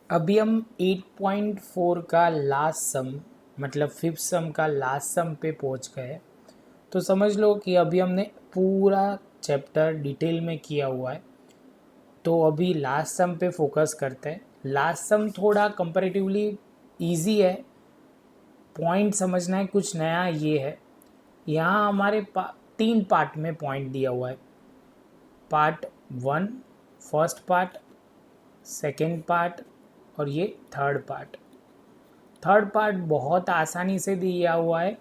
अभी हम 8.4 का लास्ट सम मतलब फिफ्थ सम का लास्ट सम पे पहुंच गए। तो समझ लो कि अभी हमने पूरा चैप्टर डिटेल में किया हुआ है। तो अभी लास्ट सम पे फोकस करते हैं। लास्ट सम थोड़ा कंपैरेटिवली इजी है, पॉइंट समझना है कुछ नया ये है। यहाँ हमारे तीन पार्ट में पॉइंट दिया हुआ है। Part 1 first part, second part और ये थर्ड पार्ट बहुत आसानी से दिया हुआ है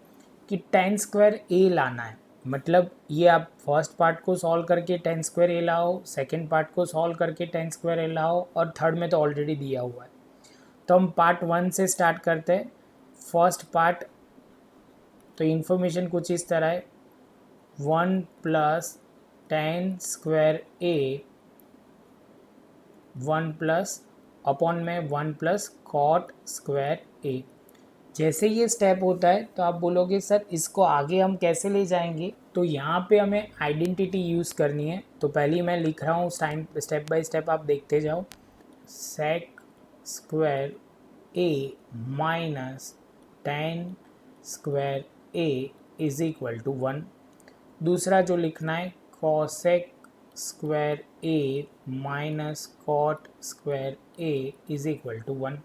कि टेन स्क्वायर ए लाना है। मतलब ये आप फर्स्ट पार्ट को सॉल्व करके टेन स्क्वायर ए लाओ, सेकेंड पार्ट को सॉल्व करके टेन स्क्वायर ए लाओ और थर्ड में तो ऑलरेडी दिया हुआ है। तो हम पार्ट 1 से स्टार्ट करते हैं। फर्स्ट पार्ट, तो इन्फॉर्मेशन कुछ इस तरह है, 1 प्लस टेन स्क्वायर ए 1 प्लस अपॉन में 1 प्लस कॉट स्क्वायर ए। जैसे ये स्टेप होता है तो आप बोलोगे सर इसको आगे हम कैसे ले जाएंगे। तो यहाँ पे हमें आइडेंटिटी यूज़ करनी है। तो पहले मैं लिख रहा हूँ, स्टेप बाय स्टेप आप देखते जाओ। Sec square A minus tan square A is equal to 1। दूसरा जो लिखना है, cosec square A minus cot square A is equal to 1।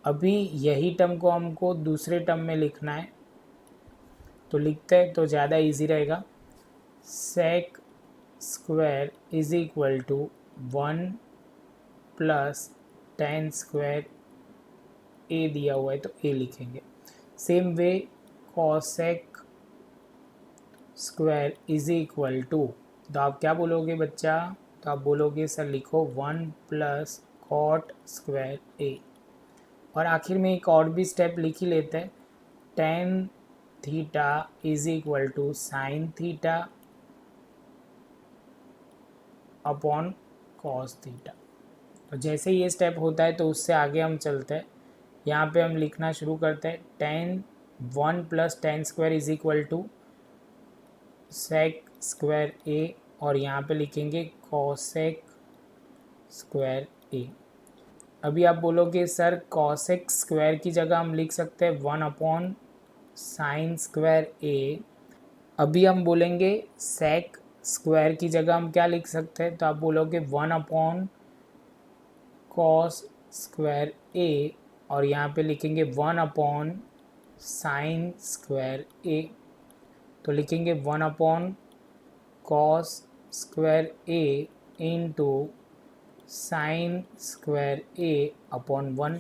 अभी यही टर्म को हमको दूसरे टर्म में लिखना है, तो लिखते हैं तो ज़्यादा इजी रहेगा। Sec square is equal to 1 plus tan square a दिया हुआ है तो ए लिखेंगे। Same way cosec square is equal to, तो आप क्या बोलोगे बच्चा, तो आप बोलोगे सर लिखो 1 प्लस कॉट स्क्वायर ए। और आखिर में एक और भी स्टेप लिख ही लेते हैं, tan theta is equal to sine theta upon cos theta. तो जैसे ये स्टेप होता है तो उससे आगे हम चलते हैं। यहाँ पे हम लिखना शुरू करते हैं, tan 1 plus tan square is equal to sec square a और यहाँ पे लिखेंगे कॉसेक स्क्वायर ए। अभी आप बोलोगे सर कॉसेक स्क्वायर की जगह हम लिख सकते हैं 1 अपॉन साइन स्क्वायर ए। अभी हम बोलेंगे सेक स्क्वायर की जगह हम क्या लिख सकते हैं, तो आप बोलोगे 1 अपॉन कॉस स्क्वायर ए और यहाँ पे लिखेंगे 1 अपॉन साइन स्क्वायर ए। तो लिखेंगे 1 अपॉन कॉस स्क्वायर ए इंटू साइन स्क्वायर ए अपॉन 1।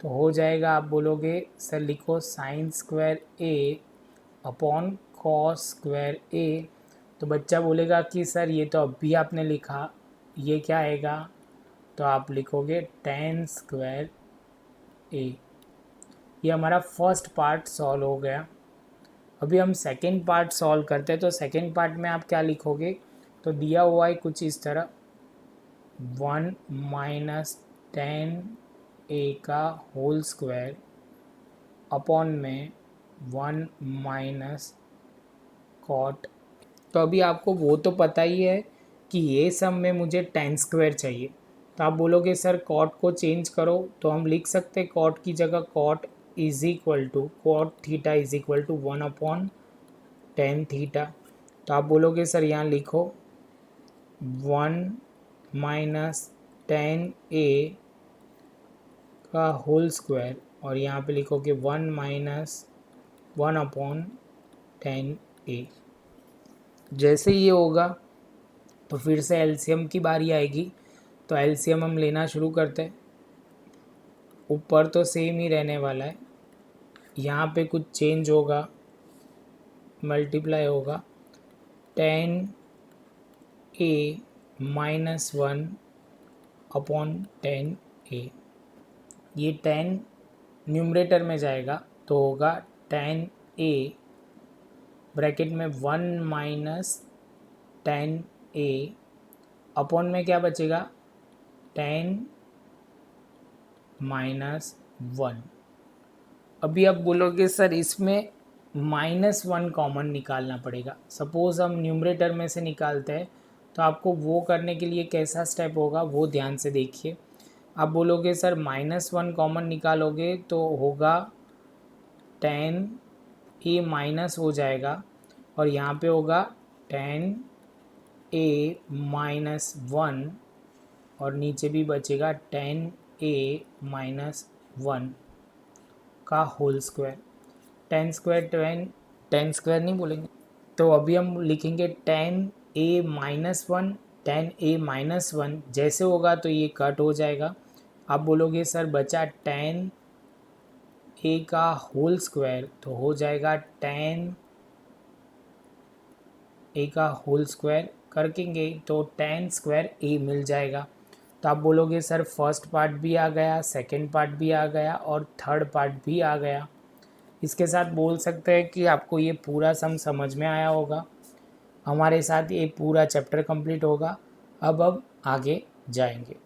तो हो जाएगा, आप बोलोगे सर लिखो साइन स्क्वायर ए अपॉन कॉस स्क्वायर ए। तो बच्चा बोलेगा कि सर ये तो अभी आपने लिखा, ये क्या आएगा, तो आप लिखोगे टेन स्क्वायर ए। ये हमारा फर्स्ट पार्ट सॉल्व हो गया। अभी हम सेकेंड पार्ट सॉल्व करते हैं। तो सेकेंड पार्ट में आप क्या लिखोगे, तो दिया हुआ है कुछ इस तरह, 1 माइनस टेन ए का होल स्क्वायर अपॉन में 1 माइनस कॉट। तो अभी आपको वो तो पता ही है कि ये सम में मुझे टेन स्क्वायर चाहिए। तो आप बोलोगे सर कॉट को चेंज करो, तो हम लिख सकते हैं कॉट की जगह cot is equal to cot theta is equal to 1 upon tan theta. तो आप बोलोगे सर यहाँ लिखो 1 माइनस टेन ए का होल स्क्वायर और यहाँ पे लिखोगे 1 माइनस 1 अपॉन टेन ए। जैसे ये होगा तो फिर से एलसीएम की बारी आएगी। तो एलसीएम हम लेना शुरू करते हैं। ऊपर तो सेम ही रहने वाला है, यहाँ पे कुछ चेंज होगा, मल्टीप्लाई होगा। टेन ए माइनस 1 अपॉन टेन ए। ये टेन न्यूमरेटर में जाएगा तो होगा टेन ए ब्रैकेट में 1 माइनस टेन ए अपॉन में क्या बचेगा, टेन माइनस 1। अभी आप बोलोगे सर इसमें -1 कॉमन निकालना पड़ेगा। सपोज़ हम न्यूमरेटर में से निकालते हैं तो आपको वो करने के लिए कैसा स्टेप होगा वो ध्यान से देखिए। आप बोलोगे सर -1 कॉमन निकालोगे तो होगा 10a माइनस हो जाएगा और यहाँ पे होगा 10a माइनस 1 और नीचे भी बचेगा 10a माइनस 1 का होल स्क्वायर। 10 स्क्वायर नहीं बोलेंगे, तो अभी हम लिखेंगे 10a माइनस 1, 10a माइनस 1 जैसे होगा तो ये कट हो जाएगा। आप बोलोगे सर बचा 10a का होल स्क्वायर, तो हो जाएगा 10a का होल स्क्वायर करकेंगे तो 10 स्क्वायर a मिल जाएगा। तो आप बोलोगे सर फर्स्ट पार्ट भी आ गया, सेकंड पार्ट भी आ गया और थर्ड पार्ट भी आ गया। इसके साथ बोल सकते हैं कि आपको ये पूरा सम समझ में आया होगा। हमारे साथ ये पूरा चैप्टर कंप्लीट होगा। अब आगे जाएंगे।